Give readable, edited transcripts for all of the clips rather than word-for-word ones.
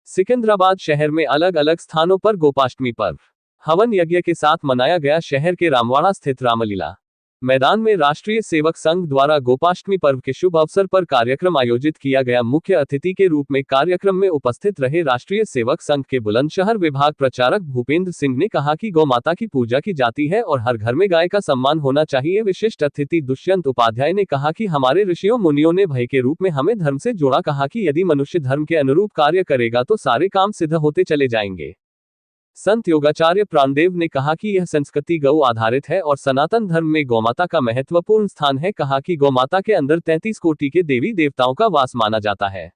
सिकंदराबाद शहर में अलग अलग स्थानों पर गोपाष्टमी पर्व हवन यज्ञ के साथ मनाया गया। शहर के रामवाड़ा स्थित रामलीला मैदान में राष्ट्रीय सेवक संघ द्वारा गोपाष्टमी पर्व के शुभ अवसर पर कार्यक्रम आयोजित किया गया। मुख्य अतिथि के रूप में कार्यक्रम में उपस्थित रहे राष्ट्रीय सेवक संघ के बुलंदशहर विभाग प्रचारक भूपेंद्र सिंह ने कहा कि गौ माता की पूजा की जाती है और हर घर में गाय का सम्मान होना चाहिए। विशिष्ट अतिथि दुष्यंत उपाध्याय ने कहा कि हमारे ऋषियों मुनियों ने भय के रूप में हमें धर्म से जोड़ा। कहा कि यदि मनुष्य धर्म के अनुरूप कार्य करेगा तो सारे काम सिद्ध होते चले जाएंगे। संत योगाचार्य प्राणदेव ने कहा कि यह संस्कृति गौ आधारित है और सनातन धर्म में गौमाता का महत्वपूर्ण स्थान है। कहा कि गौमाता के अंदर 33 कोटि के देवी देवताओं का वास माना जाता है।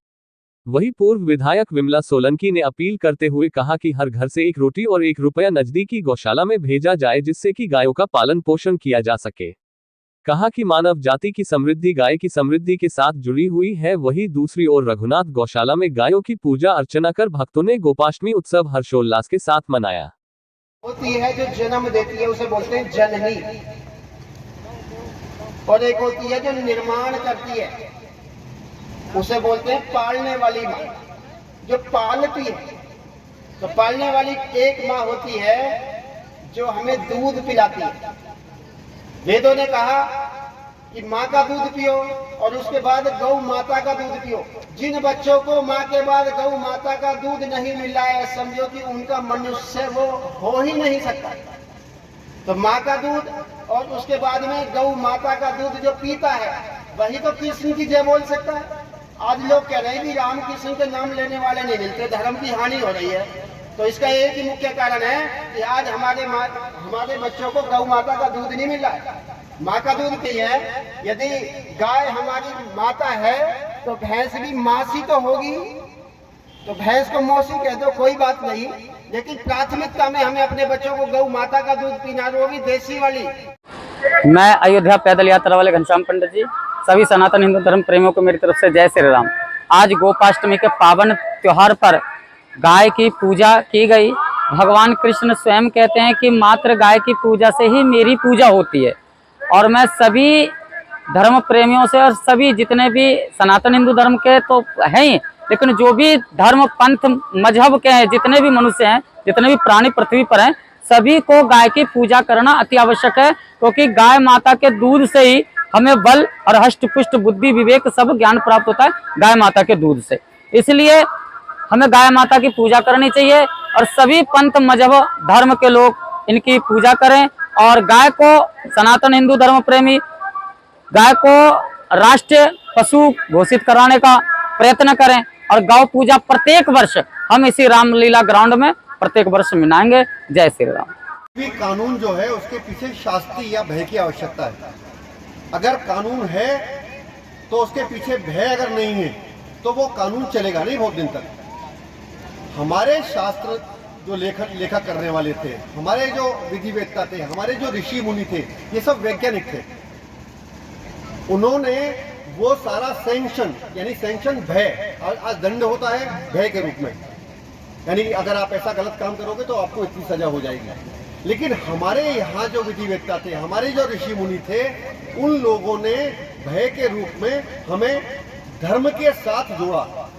वहीं पूर्व विधायक विमला सोलंकी ने अपील करते हुए कहा कि हर घर से 1 रोटी और 1 रुपया नजदीकी गौशाला में भेजा जाए, जिससे कि गायों का पालन पोषण किया जा सके। कहा कि मानव जाति की समृद्धि गाय की समृद्धि के साथ जुड़ी हुई है। वहीं दूसरी ओर रघुनाथ गौशाला में गायों की पूजा अर्चना कर भक्तों ने गोपाष्टमी उत्सव हर्षोल्लास के साथ मनाया। होती है जो जन्म देती है उसे बोलते हैं जननी, और एक होती है जो निर्माण करती है उसे बोलते हैं पालने वाली माँ। जो पालती है तो पालने वाली एक माँ होती है जो हमें दूध पिलाती है। वेदों ने कहा कि माँ का दूध पियो और उसके बाद गौ माता का दूध पियो। जिन बच्चों को माँ के बाद गौ माता का दूध नहीं मिल रहा है, समझो कि उनका मनुष्य वो हो ही नहीं सकता। तो माँ का दूध और उसके बाद में गौ माता का दूध जो पीता है वही तो कृष्ण की जय बोल सकता है। आज लोग कह रहे हैं कि राम कृष्ण के नाम लेने वाले नहीं मिलते, धर्म की हानि हो रही है। तो इसका एक ही मुख्य कारण है कि आज हमारे बच्चों को गौ माता का दूध नहीं मिल रहा है। माँ का दूध पिए। यदि गाय हमारी माता है तो भैंस भी मासी तो होगी, तो भैंस को मौसी कह दो, कोई बात नहीं, लेकिन प्राथमिकता में हमें अपने बच्चों को गौ माता का दूध पीना, वो भी देसी वाली। मैं अयोध्या पैदल यात्रा वाले घनश्याम पंडित जी, सभी सनातन हिंदू धर्म प्रेमियों को मेरी तरफ से जय श्री राम। आज गोपाष्टमी के पावन त्योहार पर गाय की पूजा की गई। भगवान कृष्ण स्वयं कहते हैं कि मात्र गाय की पूजा से ही मेरी पूजा होती है। और मैं सभी धर्म प्रेमियों से और सभी जितने भी सनातन हिंदू धर्म के तो हैं ही, लेकिन जो भी धर्म पंथ मजहब के हैं, जितने भी मनुष्य हैं, जितने भी प्राणी पृथ्वी पर हैं, सभी को गाय की पूजा करना अति आवश्यक है। क्योंकि गाय माता के दूध से ही हमें बल और हष्ट पुष्ट बुद्धि विवेक सब ज्ञान प्राप्त होता है, गाय माता के दूध से। इसलिए हमें गाय माता की पूजा करनी चाहिए और सभी पंथ मजहब धर्म के लोग इनकी पूजा करें। और गाय को सनातन हिंदू धर्म प्रेमी गाय को राष्ट्रीय पशु घोषित कराने का प्रयत्न करें। और गौ पूजा प्रत्येक वर्ष हम इसी रामलीला ग्राउंड में प्रत्येक वर्ष मनाएंगे। जय श्री राम। भी कानून जो है उसके पीछे शास्ति या भय की आवश्यकता है। अगर कानून है तो उसके पीछे भय अगर नहीं है तो वो कानून चलेगा नहीं बहुत दिन तक। हमारे शास्त्र जो लेखा करने वाले थे, हमारे जो विधिवेत्ता थे, हमारे जो ऋषि मुनि थे, ये सब वैज्ञानिक थे। उन्होंने वो सारा सैंक्शन, यानी सैंक्शन भय, आज दंड होता है भय के रूप में, यानी अगर आप ऐसा गलत काम करोगे तो आपको इतनी सजा हो जाएगी। लेकिन हमारे यहाँ जो विधिवेत्ता थे, हमारे जो ऋषि मुनि थे, उन लोगों ने भय के रूप में हमें धर्म के साथ जोड़ा।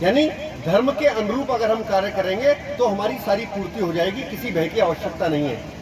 यानी धर्म के अनुरूप अगर हम कार्य करेंगे तो हमारी सारी पूर्ति हो जाएगी, किसी भय की आवश्यकता नहीं है।